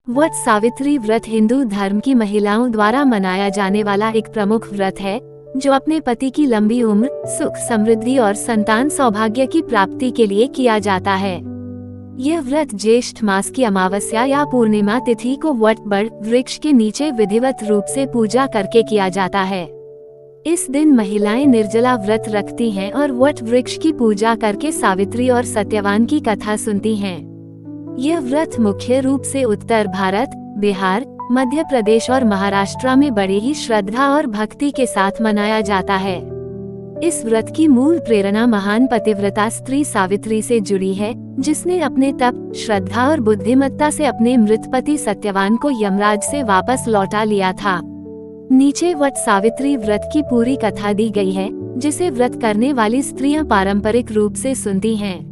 वट सावित्री व्रत हिंदू धर्म की महिलाओं द्वारा मनाया जाने वाला एक प्रमुख व्रत है, जो अपने पति की लंबी उम्र, सुख, समृद्धि और संतान सौभाग्य की प्राप्ति के लिए किया जाता है। यह व्रत ज्येष्ठ मास की अमावस्या या पूर्णिमा तिथि को वट बड़ वृक्ष के नीचे विधिवत रूप से पूजा करके किया जाता है। इस दिन महिलाएं निर्जला व्रत रखती हैं और वट वृक्ष की पूजा करके सावित्री और सत्यवान की कथा सुनती हैं। यह व्रत मुख्य रूप से उत्तर भारत, बिहार, मध्य प्रदेश और महाराष्ट्र में बड़े ही श्रद्धा और भक्ति के साथ मनाया जाता है। इस व्रत की मूल प्रेरणा महान पतिव्रता स्त्री सावित्री से जुड़ी है, जिसने अपने तप, श्रद्धा और बुद्धिमत्ता से अपने मृत पति सत्यवान को यमराज से वापस लौटा लिया था। नीचे वट सावित्री व्रत की पूरी कथा दी गई है, जिसे व्रत करने वाली स्त्रियां पारंपरिक रूप से सुनती हैं।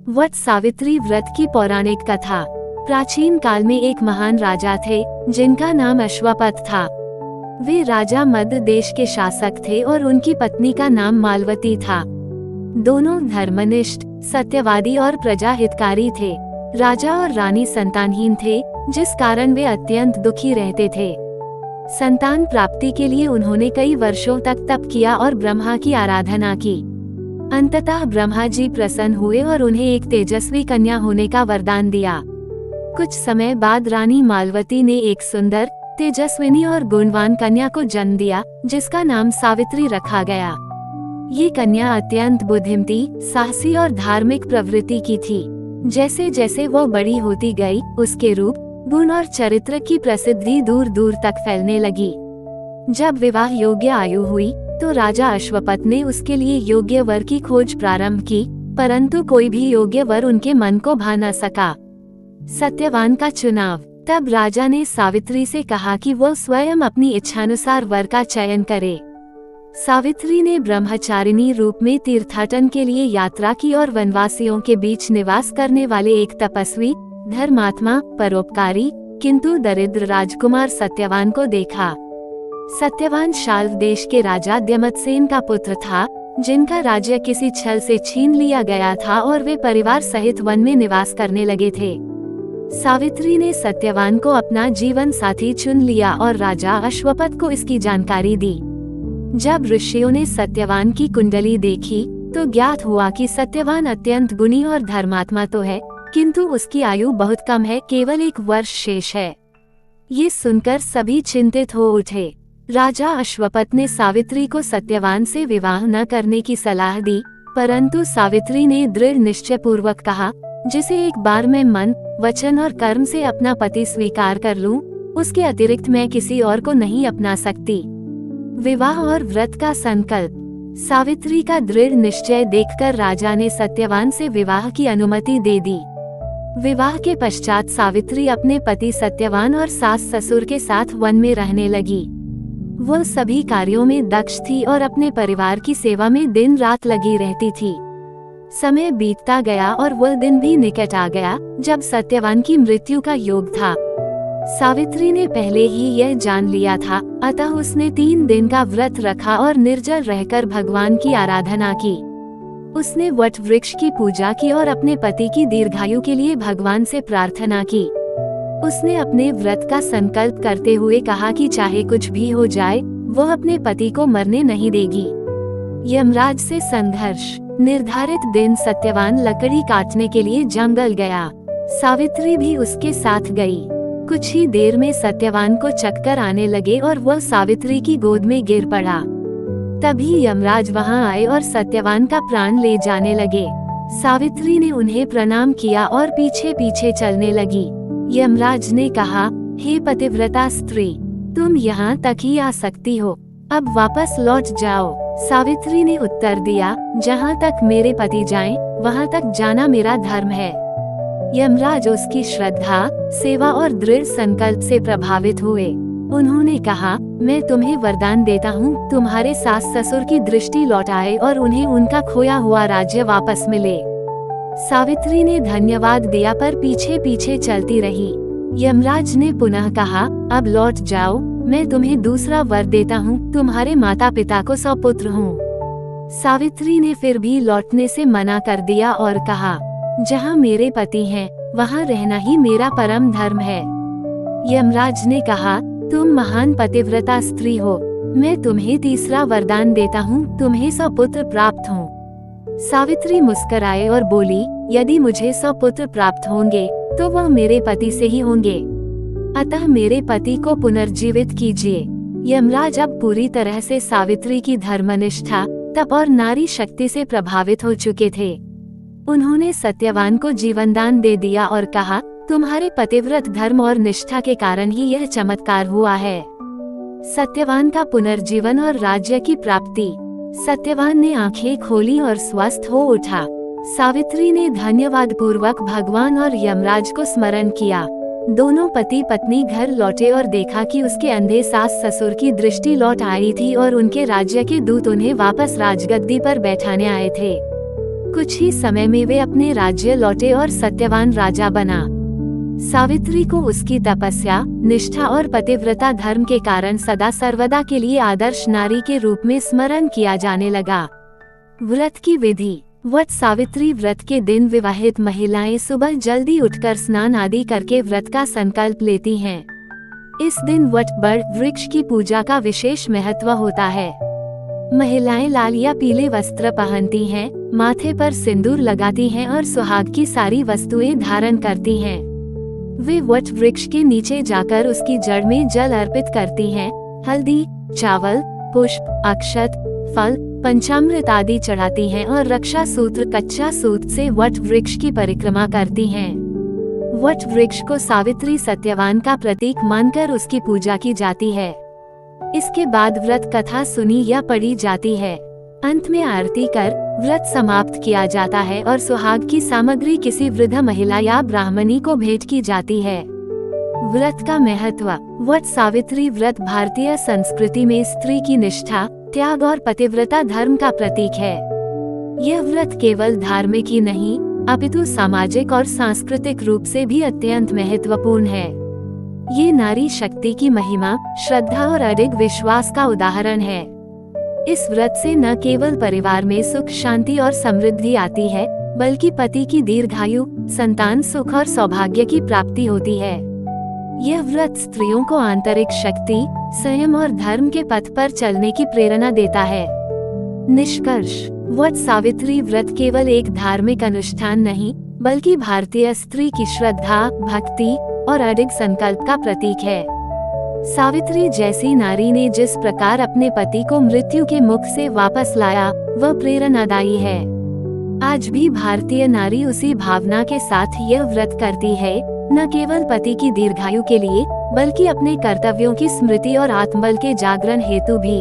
वट सावित्री व्रत की पौराणिक कथा। प्राचीन काल में एक महान राजा थे, जिनका नाम अश्वपथ था। वे राजा मध्य देश के शासक थे और उनकी पत्नी का नाम मालवती था। दोनों धर्मनिष्ठ, सत्यवादी और प्रजा हितकारी थे। राजा और रानी संतानहीन थे, जिस कारण वे अत्यंत दुखी रहते थे। संतान प्राप्ति के लिए उन्होंने कई वर्षों तक तप किया और ब्रह्मा की आराधना की। अंततः ब्रह्मा जी प्रसन्न हुए और उन्हें एक तेजस्वी कन्या होने का वरदान दिया। कुछ समय बाद रानी मालवती ने एक सुंदर, तेजस्विनी और गुणवान कन्या को जन्म दिया, जिसका नाम सावित्री रखा गया। ये कन्या अत्यंत बुद्धिमती, साहसी और धार्मिक प्रवृत्ति की थी। जैसे जैसे वो बड़ी होती गई, उसके रूप, गुण और चरित्र की प्रसिद्धि दूर दूर तक फैलने लगी। जब विवाह योग्य आयु हुई, तो राजा अश्वपथ ने उसके लिए योग्य वर की खोज प्रारंभ की, परंतु कोई भी योग्य वर उनके मन को भा न सका। सत्यवान का चुनाव। तब राजा ने सावित्री से कहा कि वो स्वयं अपनी इच्छानुसार वर का चयन करे। सावित्री ने ब्रह्मचारिणी रूप में तीर्थाटन के लिए यात्रा की और वनवासियों के बीच निवास करने वाले एक तपस्वी, धर्मात्मा, परोपकारी किंतु दरिद्र राजकुमार सत्यवान को देखा। सत्यवान शाल्व देश के राजा द्यमतसेन का पुत्र था, जिनका राज्य किसी छल से छीन लिया गया था और वे परिवार सहित वन में निवास करने लगे थे। सावित्री ने सत्यवान को अपना जीवन साथी चुन लिया और राजा अश्वपथ को इसकी जानकारी दी। जब ऋषियों ने सत्यवान की कुंडली देखी, तो ज्ञात हुआ कि सत्यवान अत्यंत गुणी और धर्मात्मा तो है, किंतु उसकी आयु बहुत कम है, केवल 1 वर्ष शेष है। ये सुनकर सभी चिंतित हो उठे। राजा अश्वपथ ने सावित्री को सत्यवान से विवाह न करने की सलाह दी, परंतु सावित्री ने दृढ़ निश्चय पूर्वक कहा, जिसे एक बार मैं मन, वचन और कर्म से अपना पति स्वीकार कर लूं, उसके अतिरिक्त मैं किसी और को नहीं अपना सकती। विवाह और व्रत का संकल्प। सावित्री का दृढ़ निश्चय देखकर राजा ने सत्यवान से विवाह की अनुमति दे दी। विवाह के पश्चात सावित्री अपने पति सत्यवान और सास ससुर के साथ वन में रहने लगी। वह सभी कार्यों में दक्ष थी और अपने परिवार की सेवा में दिन रात लगी रहती थी। समय बीतता गया और वह दिन भी निकट आ गया, जब सत्यवान की मृत्यु का योग था। सावित्री ने पहले ही यह जान लिया था, अतः उसने 3 दिन का व्रत रखा और निर्जल रहकर भगवान की आराधना की। उसने वट वृक्ष की पूजा की और अपने पति की दीर्घायु के लिए भगवान से प्रार्थना की। उसने अपने व्रत का संकल्प करते हुए कहा कि चाहे कुछ भी हो जाए, वह अपने पति को मरने नहीं देगी। यमराज से संघर्ष। निर्धारित दिन सत्यवान लकड़ी काटने के लिए जंगल गया। सावित्री भी उसके साथ गई। कुछ ही देर में सत्यवान को चक्कर आने लगे और वह सावित्री की गोद में गिर पड़ा। तभी यमराज वहां आए और सत्यवान का प्राण ले जाने लगे। सावित्री ने उन्हें प्रणाम किया और पीछे पीछे चलने लगी। यमराज ने कहा, हे पतिव्रता स्त्री, तुम यहाँ तक ही आ सकती हो, अब वापस लौट जाओ। सावित्री ने उत्तर दिया, जहाँ तक मेरे पति जाएं, वहाँ तक जाना मेरा धर्म है। यमराज उसकी श्रद्धा, सेवा और दृढ़ संकल्प से प्रभावित हुए। उन्होंने कहा, मैं तुम्हें वरदान देता हूँ, तुम्हारे सास ससुर की दृष्टि लौट आए और उन्हें उनका खोया हुआ राज्य वापस मिले। सावित्री ने धन्यवाद दिया पर पीछे पीछे चलती रही। यमराज ने पुनः कहा, अब लौट जाओ, मैं तुम्हें दूसरा वर देता हूँ, तुम्हारे माता पिता को सपुत्र हूँ। सावित्री ने फिर भी लौटने से मना कर दिया और कहा, जहाँ मेरे पति हैं, वहाँ रहना ही मेरा परम धर्म है। यमराज ने कहा, तुम महान पतिव्रता स्त्री हो, मैं तुम्हें तीसरा वरदान देता हूँ, तुम्हें 100 पुत्र प्राप्त हों। सावित्री मुस्कुराए और बोली, यदि मुझे 100 पुत्र प्राप्त होंगे तो वह मेरे पति से ही होंगे, अतः मेरे पति को पुनर्जीवित कीजिए। यमराज अब पूरी तरह से सावित्री की धर्मनिष्ठा, तप और नारी शक्ति से प्रभावित हो चुके थे। उन्होंने सत्यवान को जीवनदान दे दिया और कहा, तुम्हारे पतिव्रत धर्म और निष्ठा के कारण ही यह चमत्कार हुआ है। सत्यवान का पुनर्जीवन और राज्य की प्राप्ति। सत्यवान ने आंखें खोली और स्वस्थ हो उठा। सावित्री ने धन्यवाद पूर्वक भगवान और यमराज को स्मरण किया। दोनों पति पत्नी घर लौटे और देखा कि उसके अंधे सास ससुर की दृष्टि लौट आई थी और उनके राज्य के दूत उन्हें वापस राजगद्दी पर बैठाने आए थे। कुछ ही समय में वे अपने राज्य लौटे और सत्यवान राजा बना। सावित्री को उसकी तपस्या, निष्ठा और पतिव्रता धर्म के कारण सदा सर्वदा के लिए आदर्श नारी के रूप में स्मरण किया जाने लगा। व्रत की विधि। वट सावित्री व्रत के दिन विवाहित महिलाएं सुबह जल्दी उठकर स्नान आदि करके व्रत का संकल्प लेती हैं। इस दिन वट बड़ वृक्ष की पूजा का विशेष महत्व होता है। महिलाएं लाल या पीले वस्त्र पहनती हैं, माथे पर सिंदूर लगाती हैं और सुहाग की सारी वस्तुएं धारण करती हैं। वे वट वृक्ष के नीचे जाकर उसकी जड़ में जल अर्पित करती हैं, हल्दी, चावल, पुष्प, अक्षत, फल, पंचामृत आदि चढ़ाती हैं और रक्षा सूत्र कच्चा सूत से वट वृक्ष की परिक्रमा करती हैं। वट वृक्ष को सावित्री सत्यवान का प्रतीक मानकर उसकी पूजा की जाती है। इसके बाद व्रत कथा सुनी या पढ़ी जाती है। अंत में आरती कर व्रत समाप्त किया जाता है और सुहाग की सामग्री किसी वृद्ध महिला या ब्राह्मणी को भेंट की जाती है। व्रत का महत्व। वट सावित्री व्रत भारतीय संस्कृति में स्त्री की निष्ठा, त्याग और पतिव्रता धर्म का प्रतीक है। यह व्रत केवल धार्मिक ही नहीं, अपितु सामाजिक और सांस्कृतिक रूप से भी अत्यंत महत्वपूर्ण है। ये नारी शक्ति की महिमा, श्रद्धा और अडिग विश्वास का उदाहरण है। इस व्रत से न केवल परिवार में सुख शांति और समृद्धि आती है, बल्कि पति की दीर्घायु, संतान सुख और सौभाग्य की प्राप्ति होती है। यह व्रत स्त्रियों को आंतरिक शक्ति, संयम और धर्म के पथ पर चलने की प्रेरणा देता है। निष्कर्ष। वट सावित्री व्रत केवल एक धार्मिक अनुष्ठान नहीं, बल्कि भारतीय स्त्री की श्रद्धा, भक्ति और अडिग संकल्प का प्रतीक है। सावित्री जैसी नारी ने जिस प्रकार अपने पति को मृत्यु के मुख से वापस लाया, वह प्रेरणादायी है। आज भी भारतीय नारी उसी भावना के साथ यह व्रत करती है, न केवल पति की दीर्घायु के लिए, बल्कि अपने कर्तव्यों की स्मृति और आत्मबल के जागरण हेतु भी।